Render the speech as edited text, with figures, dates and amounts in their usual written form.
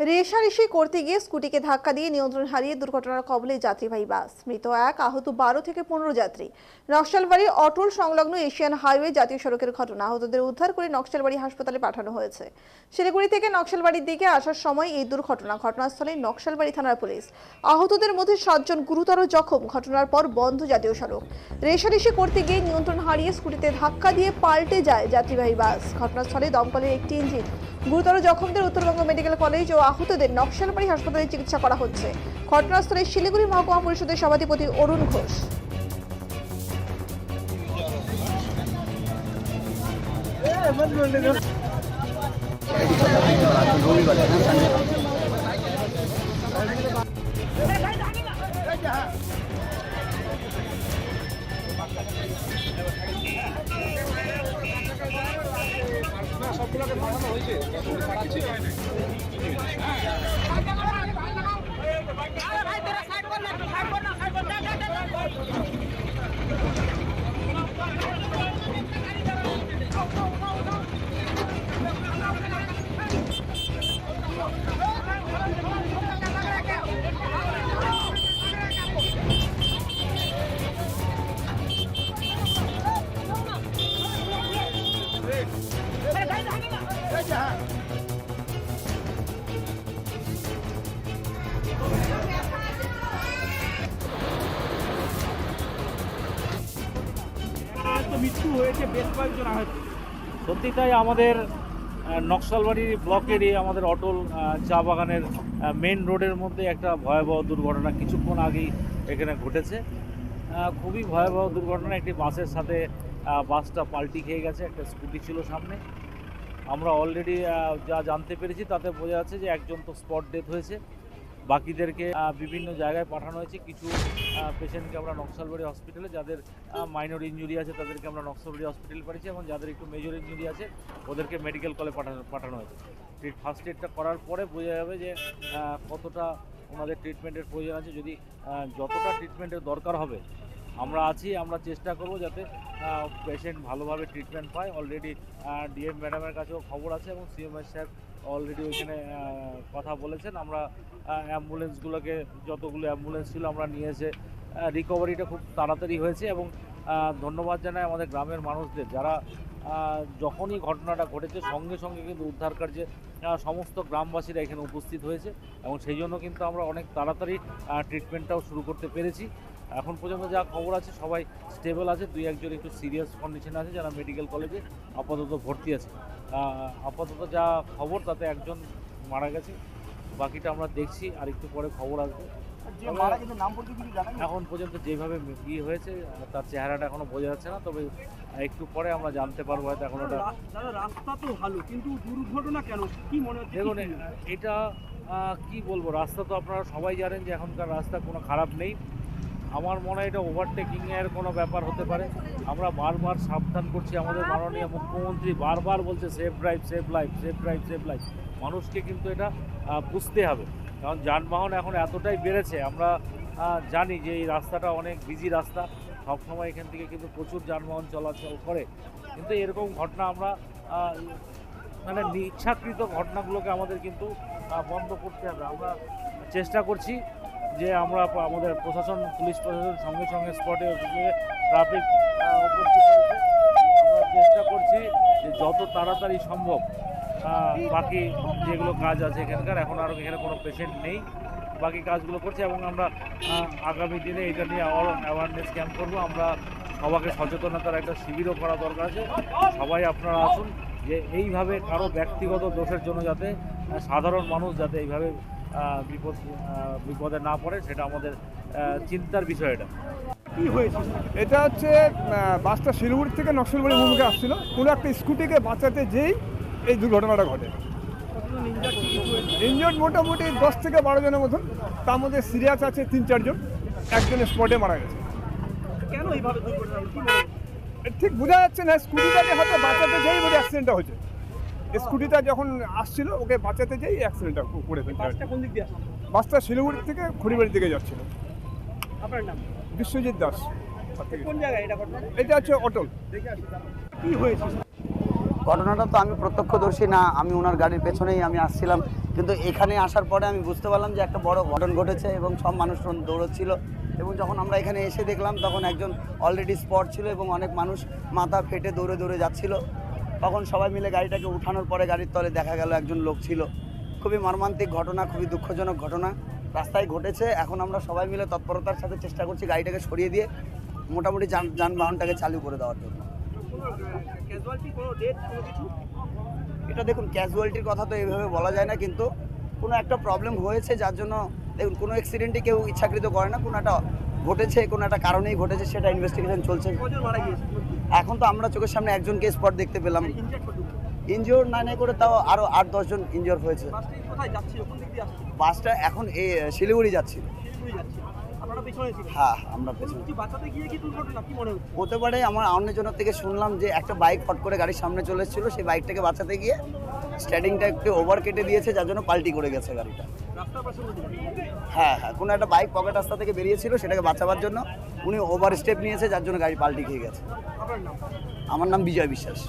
রেষারেষি করতে গিয়ে স্কুটিকে ধাক্কা দিয়ে নিয়ন্ত্রণ হারিয়ে দুর্ঘটনার কবলে যাত্রীবাহী বাস। মৃত এক, আহত 12 থেকে 15 যাত্রী। নকশালবাড়ি অটল সংলগ্ন এশিয়ান হাইওয়ে জাতীয় সড়কের ঘটনা। আহতদের উদ্ধার করে নকশালবাড়ি হাসপাতালে পাঠানো হয়েছে। শিলিগুড়ি থেকে নকশালবাড়ির দিকে আসার সময় এই দুর্ঘটনা। ঘটনাস্থলে নকশালবাড়ি থানার পুলিশ। আহতদের মধ্যে 7 জন গুরুতর জখম। ঘটনার পর বন্ধ জাতীয় সড়ক। রেষারেষি করতে গিয়ে নিয়ন্ত্রণ হারিয়ে স্কুটিতে ধাক্কা দিয়ে পাল্টে যায় যাত্রীবাহী বাস। ঘটনাস্থলে দমকলের একটি ইঞ্জিন। গুরুতর জখমদের উত্তরবঙ্গ মেডিকেল কলেজ ও আহতদের নকশালবাড়ি হাসপাতালে চিকিৎসা করা হচ্ছে। ঘটনাস্থলে শিলিগুড়ি মহকুমা পরিষদের সভাধিপতি অরুণ ঘোষ। সবগুলোকে পাঠানো হয়েছে। মৃত্যু হয়েছে, বেশ কয়েকজন আহত। সত্যি তাই, আমাদের নকশালবাড়ি ব্লকেরই আমাদের অটল চা বাগানের মেন রোডের মধ্যে একটা ভয়াবহ দুর্ঘটনা কিছুক্ষণ আগেই এখানে ঘটেছে। খুবই ভয়াবহ দুর্ঘটনা। একটি বাসের সাথে বাসটা পাল্টি খেয়ে গেছে। একটা স্কুটি ছিল সামনে। আমরা অলরেডি যা জানতে পেরেছি তাতে বোঝা যাচ্ছে যে একজন তো স্পট ডেথ হয়েছে, বাকিদেরকে বিভিন্ন জায়গায় পাঠানো হয়েছে। কিছু পেশেন্টকে আমরা নকশালবাড়ি হসপিটালে, যাদের মাইনর ইনজুরি আছে তাদেরকে আমরা নকশালবাড়ি হসপিটালে পাঠিয়েছি, এবং যাদের একটু মেজর ইনজুরি আছে ওদেরকে মেডিকেল কলেজে পাঠানো হয়েছে। ফার্স্ট এডটা করার পরে বোঝা যাবে যে কতটা ওনাদের ট্রিটমেন্টের প্রয়োজন আছে। যদি যতটা ট্রিটমেন্টের দরকার হবে আমরা আছি, আমরা চেষ্টা করব যাতে পেশেন্ট ভালোভাবে ট্রিটমেন্ট পায়। অলরেডি ডিএম ম্যাডামের কাছেও খবর আছে এবং সিএমএস স্যার অলরেডি ওইখানে কথা বলেছেন। আমরা অ্যাম্বুলেন্সগুলোকে, যতগুলো অ্যাম্বুলেন্স ছিল আমরা নিয়ে এসে রিকভারিটা খুব তাড়াতাড়ি হয়েছে। এবং ধন্যবাদ জানাই আমাদের গ্রামের মানুষদের, যারা যখনই ঘটনাটা ঘটেছে সঙ্গে সঙ্গে কিন্তু উদ্ধার কার্যে সমস্ত গ্রামবাসীরা এখানে উপস্থিত হয়েছে, এবং সেই জন্য কিন্তু আমরা অনেক তাড়াতাড়ি ট্রিটমেন্টটাও শুরু করতে পেরেছি। এখন পর্যন্ত যা খবর আছে সবাই স্টেবল আছে, 2-1 জন একটু সিরিয়াস কন্ডিশনে আছে, যারা মেডিকেল কলেজে আপাতত ভর্তি আছে। আপাতত যা খবর তাতে একজন মারা গেছে, বাকিটা আমরা দেখছি, আর একটু পরে খবর আসবে। এখন পর্যন্ত যেভাবে হয়েছে তার চেহারাটা এখনো বোঝা যাচ্ছে না, তবে একটু পরে আমরা জানতে পারবো। হয়তো এখন ওটা রাস্তা তো ভালো, কিন্তু দুর্ঘটনা কেন, কি মনে হচ্ছে? দেখুন, এটা কি বলবো, রাস্তা তো আপনারা সবাই জানেন যে এখনকার রাস্তা কোনো খারাপ নেই। আমার মনে হয় এটা ওভারটেকিংয়ের কোনো ব্যাপার হতে পারে। আমরা বারবার সাবধান করছি, আমাদের মাননীয় মুখ্যমন্ত্রী বারবার বলছে safe drive, safe life, safe drive, safe life. মানুষকে কিন্তু এটা বুঝতে হবে, কারণ যানবাহন এখন এতটাই বেড়েছে। আমরা জানি যে এই রাস্তাটা অনেক বিজি রাস্তা, সবসময় এখান থেকে কিন্তু প্রচুর যানবাহন চলাচল করে, কিন্তু এরকম ঘটনা আমরা মানে ইচ্ছাকৃত ঘটনাগুলোকে আমাদের কিন্তু বন্ধ করতে হবে। আমরা চেষ্টা করছি যে আমরা আমাদের প্রশাসন, পুলিশ প্রশাসন সঙ্গে সঙ্গে স্পটে ট্রাফিক উপস্থিত হয়েছে। আমরা চেষ্টা করছি যে যত তাড়াতাড়ি সম্ভব বাকি যেগুলো কাজ আছে এখানকার, এখন আরও এখানে কোনো পেশেন্ট নেই, বাকি কাজগুলো করছি। এবং আমরা আগামী দিনে এটা নিয়ে অ্যাওয়ারনেস ক্যাম্প করবো। আমরা সবাইকে সচেতনতার একটা শিবিরও করা দরকার আছে। সবাই আপনারা আসুন, যে এইভাবে কারো ব্যক্তিগত দোষের জন্য যাতে সাধারণ মানুষ যাতে এইভাবে বিপদে না পড়ে, সেটা আমাদের চিন্তার বিষয়। এটা কি হয়েছে? এটা হচ্ছে বাসটা শিলিগুড়ি থেকে নকশালবাড়ি অভিমুখে আসছিল, কোনো একটা স্কুটিকে বাঁচাতে যেই এই দুর্ঘটনাটা ঘটে। ইনজোর্ড মোটামুটি 10 থেকে 12 জনের মতন, তার মধ্যে সিরিয়াস আছে 3-4 জন, একজন স্পটে মারা গেছে। কেন এইভাবে দুর্ঘটনা ঠিক বোঝা যাচ্ছে না, স্কুটিটাকে হয়তো বাঁচাতে যেই বলে অ্যাক্সিডেন্টটা হয়েছে। স্কুটিটা যখন আসছিল ওকে বাঁচাতে যেই অ্যাক্সিডেন্টটা করে ফেলছে। বাসটা কোন দিক দিয়ে আসছে? বাসটা শিলিগুড়ি থেকে খড়িবাড়ির দিকে যাচ্ছিল। আপনার নাম? বিশ্বজিৎ দাস। কোন জায়গায় এটা ঘটনা? এটা হচ্ছে অটল। কি হয়েছে? ঘটনাটা তো আমি প্রত্যক্ষদর্শী না, আমি ওনার গাড়ির পেছনেই আমি আসছিলাম, কিন্তু এখানে আসার পরে আমি বুঝতে পারলাম যে একটা বড় ঘটনা ঘটেছে এবং সব মানুষজন দৌড়চ্ছিল। এবং যখন আমরা এখানে এসে দেখলাম তখন একজন অলরেডি স্পট ছিল এবং অনেক মানুষ মাথা ফেটে দৌড়ে দৌড়ে যাচ্ছিল। তখন সবাই মিলে গাড়িটাকে উঠানোর পরে গাড়ির তলে দেখা গেল একজন লোক ছিল। খুবই মর্মান্তিক ঘটনা, খুবই দুঃখজনক ঘটনা রাস্তায় ঘটেছে। এখন আমরা সবাই মিলে তৎপরতার সাথে চেষ্টা করছি গাড়িটাকে সরিয়ে দিয়ে মোটামুটি যানবাহনটাকে চালু করে দেওয়ার জন্য। ক্যাজুয়ালিটি কোনো ডেট কোনো কিছু? এটা দেখুন, ক্যাজুয়ালিটির কথা তো এইভাবে বলা যায় না, কিন্তু কোনো একটা প্রবলেম হয়েছে যার জন্য দেখুন কোনো অ্যাক্সিডেন্টই কেউ ইচ্ছাকৃত করে না, কোনো একটা ঘটেছে, কোনো একটা কারণেই ঘটেছে, সেটা ইনভেস্টিগেশন চলছে। কজন মারা গিয়েছে? এখন তো আমরা চোখের সামনে একজনকে স্পট দেখতে পেলাম। ইনজেক্ট কত? ইনজিওর না করে তাও আরও 8-10 জন ইনজিওর হয়েছে। বাসটা কোথায় যাচ্ছিল, কোন দিক দিয়ে আসছে? বাসটা এখন এই শিলিগুড়ি যাচ্ছিল। শিলিগুড়ি যাচ্ছে, আপনারা পেছনে ছিলেন? হ্যাঁ, আমরা পেছনে। কি বাঁচাতে গিয়ে কি দুর্ঘটনা, কি মনে হচ্ছে? হতে পারে। আমার অন্যজনের থেকে শুনলাম যে একটা বাইক ফট করে গাড়ির সামনে চলে এসেছিলো, সেই বাইকটাকে বাঁচাতে গিয়ে স্ট্যান্ডিংটা একটু ওভার কেটে দিয়েছে, যার জন্য পাল্টি করে গেছে গাড়িটা। রাস্তার পাশে বলতে পারি? হ্যাঁ, কোনো একটা বাইক পকেট রাস্তা থেকে বেরিয়েছিল, সেটাকে বাঁচাবার জন্য উনি ওভার স্টেপ নিয়েছে, যার জন্য গাড়ি পাল্টি খেয়ে গেছে। আপনার নাম? আমার নাম বিজয় বিশ্বাস।